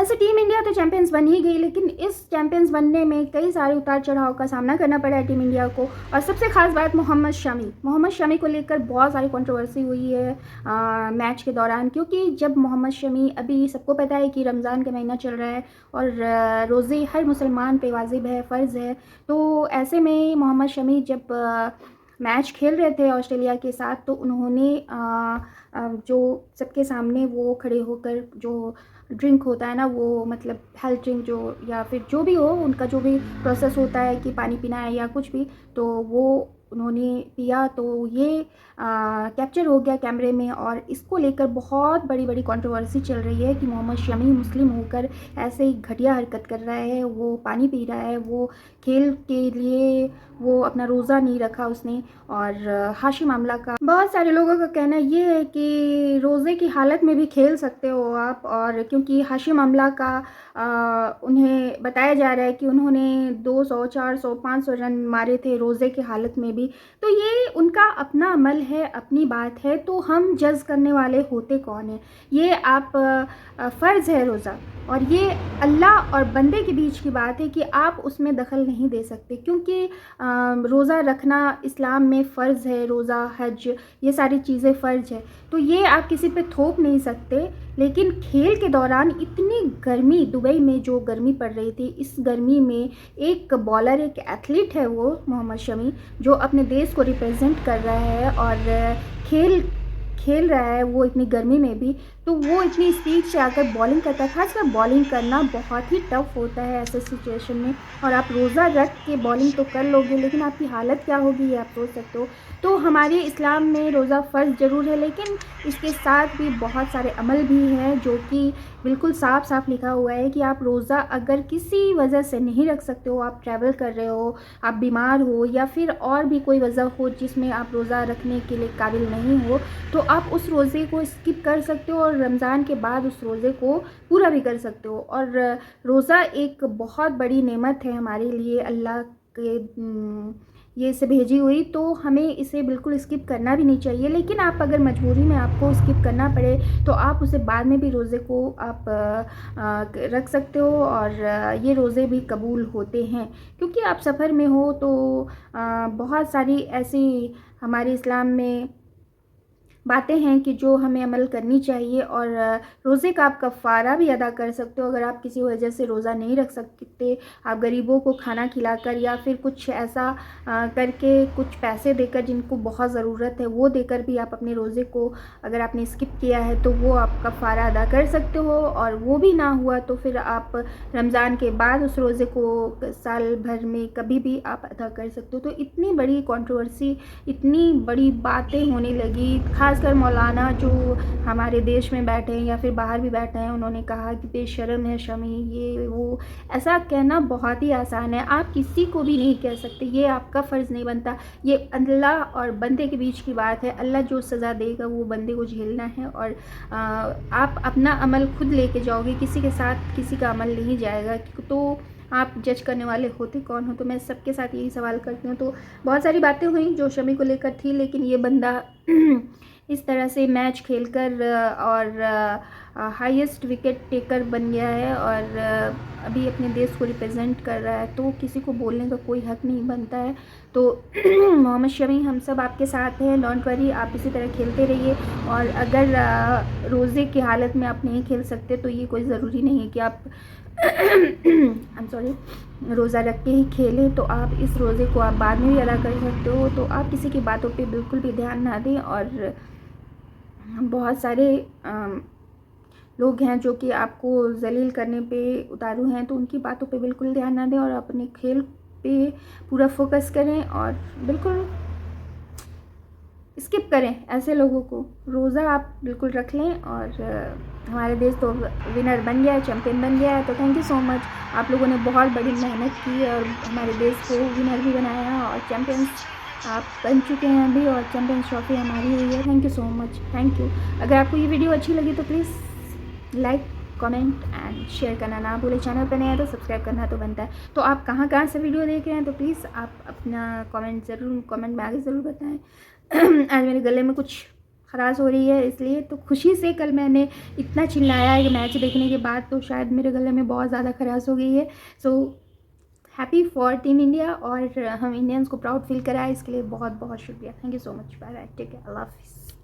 वैसे team India तो champions बन ही गई, लेकिन इस चैंपियंस बनने में कई सारे उतार चढ़ाव का सामना करना पड़ा है टीम इंडिया को। और सबसे खास बात मोहम्मद शमी को लेकर बहुत सारी कंट्रोवर्सी हुई है मैच के दौरान, क्योंकि जब मोहम्मद शमी, अभी सबको पता है कि रमज़ान का महीना चल रहा है और रोज़े हर मुसलमान पे वाजिब है, फ़र्ज़ है। तो ऐसे में मोहम्मद शमी जब मैच खेल रहे थे ऑस्ट्रेलिया के साथ, तो उन्होंने जो सबके सामने वो खड़े होकर जो ड्रिंक होता है ना, वो मतलब हेल्थ ड्रिंक जो या फिर जो भी हो, उनका जो भी प्रोसेस होता है कि पानी पीना है या कुछ भी, तो वो उन्होंने पिया। तो ये कैप्चर हो गया कैमरे में और इसको लेकर बहुत बड़ी बड़ी कंट्रोवर्सी चल रही है कि मोहम्मद शमी मुस्लिम होकर ऐसे ही घटिया हरकत कर रहा है, वो पानी पी रहा है, वो खेल के लिए वो अपना रोज़ा नहीं रखा उसने। और हाशिम आमला का बहुत सारे लोगों का कहना ये है कि रोज़े की हालत में भी खेल सकते हो आप, और क्योंकि हाशिम आमला का उन्हें बताया जा रहा है कि उन्होंने 200, 400, 500 रन मारे थे रोज़े की हालत में भी। तो ये उनका अपना अमल है, अपनी बात है, तो हम जज करने वाले होते कौन हैं। ये आप फ़र्ज़ है रोज़ा, और ये अल्लाह और बंदे के बीच की बात है कि आप उसमें दखल नहीं दे सकते, क्योंकि रोज़ा रखना इस्लाम में फ़र्ज़ है, रोज़ा, हज, ये सारी चीज़ें फ़र्ज़ है, तो ये आप किसी पे थोप नहीं सकते। लेकिन खेल के दौरान इतनी गर्मी, दुबई में जो गर्मी पड़ रही थी, इस गर्मी में एक बॉलर, एक एथलीट है वो मोहम्मद शमी, जो अपने देश को रिप्रेजेंट कर रहा है और खेल रहा है वो इतनी गर्मी में भी, तो वो इतनी स्पीड से आकर बॉलिंग करता है। खासकर बॉलिंग करना बहुत ही टफ होता है ऐसे सिचुएशन में, और आप रोज़ा रख के बॉलिंग तो कर लोगे, लेकिन आपकी हालत क्या होगी ये आप सोच सकते हो। तो हमारे इस्लाम में रोज़ा फ़र्ज़ ज़रूर है, लेकिन इसके साथ भी बहुत सारे अमल भी हैं जो कि बिल्कुल साफ साफ लिखा हुआ है कि आप रोज़ा अगर किसी वजह से नहीं रख सकते हो, आप ट्रैवल कर रहे हो, आप बीमार हो, या फिर और भी कोई वजह हो जिसमें आप रोज़ा रखने के लिए काबिल नहीं हो, तो आप उस रोज़े को स्किप कर सकते हो और रमज़ान के बाद उस रोज़े को पूरा भी कर सकते हो। और रोज़ा एक बहुत बड़ी नेमत है हमारे लिए, अल्लाह के ये इसे भेजी हुई, तो हमें इसे बिल्कुल स्किप करना भी नहीं चाहिए। लेकिन आप अगर मजबूरी में आपको स्किप करना पड़े, तो आप उसे बाद में भी रोज़े को आप रख सकते हो, और ये रोज़े भी कबूल होते हैं, क्योंकि आप सफ़र में हो। तो बहुत सारी ऐसी हमारे इस्लाम में बातें हैं कि जो हमें अमल करनी चाहिए, और रोज़े का आप कफ़ारा भी अदा कर सकते हो। अगर आप किसी वजह से रोज़ा नहीं रख सकते, आप गरीबों को खाना खिलाकर या फिर कुछ ऐसा करके, कुछ पैसे देकर जिनको बहुत ज़रूरत है, वो देकर भी आप अपने रोज़े को, अगर आपने स्किप किया है तो वो आप कफ़ारा अदा कर सकते हो। और वो भी ना हुआ तो फिर आप रमज़ान के बाद उस रोज़े को साल भर में कभी भी आप अदा कर सकते हो। तो इतनी बड़ी कंट्रोवर्सी, इतनी बड़ी बातें होने लगी, खासकर मौलाना जो हमारे देश में बैठे हैं या फिर बाहर भी बैठे हैं, उन्होंने कहा कि बेशर्म है शमी, ये वो। ऐसा कहना बहुत ही आसान है, आप किसी को भी नहीं कह सकते, ये आपका फ़र्ज़ नहीं बनता। ये अल्लाह और बंदे के बीच की बात है, अल्लाह जो सज़ा देगा वो बंदे को झेलना है। और आप अपना अमल खुद लेके जाओगे, किसी के साथ किसी का अमल नहीं जाएगा। तो आप जज करने वाले होते कौन हो। तो मैं सबके साथ यही सवाल करती हूँ। तो बहुत सारी बातें हुई जो शमी को लेकर थी, लेकिन ये बंदा इस तरह से मैच खेलकर और हाईएस्ट विकेट टेकर बन गया है, और अभी अपने देश को रिप्रेजेंट कर रहा है, तो किसी को बोलने का कोई हक नहीं बनता है। तो मोहम्मद शमी, हम सब आपके साथ हैं, डोंट वरी, आप इसी तरह खेलते रहिए। और अगर रोज़े की हालत में आप नहीं खेल सकते, तो ये कोई ज़रूरी नहीं है कि आप I'm sorry, रोज़ा रख के ही खेलें। तो आप इस रोज़े को आप बाद में भी अदा कर सकते हो। तो आप किसी की बातों पे बिल्कुल भी ध्यान ना दें, और बहुत सारे लोग हैं जो कि आपको जलील करने पे उतारू हैं, तो उनकी बातों पे बिल्कुल ध्यान ना दें और अपने खेल पे पूरा फोकस करें, और बिल्कुल स्किप करें ऐसे लोगों को। रोज़ा आप बिल्कुल रख लें, और हमारे देश तो विनर बन गया है, चैम्पियन बन गया है। तो थैंक यू सो मच, आप लोगों ने बहुत बड़ी मेहनत की और हमारे देश को विनर भी बनाया, और चैम्पियंस आप बन चुके हैं अभी, और चैम्पियंस ट्रॉफी हमारी हुई है। Thank you so much, thank you. अगर आपको ये वीडियो अच्छी लगी तो please like, comment and share करना ना भूलें। चैनल पर नए हैं तो सब्सक्राइब करना तो बनता है। तो आप कहाँ से वीडियो देख रहे हैं, तो प्लीज़ आप अपना कमेंट में आगे ज़रूर बताएं। आज मेरे गले में कुछ खराश हो रही है, इसलिए तो खुशी से कल मैंने इतना चिल्लाया है कि मैच देखने के बाद तो शायद मेरे गले में बहुत ज़्यादा खराश हो गई है। So happy for team India, और हम इंडियंस को प्राउड फील कराए इसके लिए बहुत बहुत शुक्रिया। Thank you so much. Bye bye, take care, अल्लाह हाफिज़।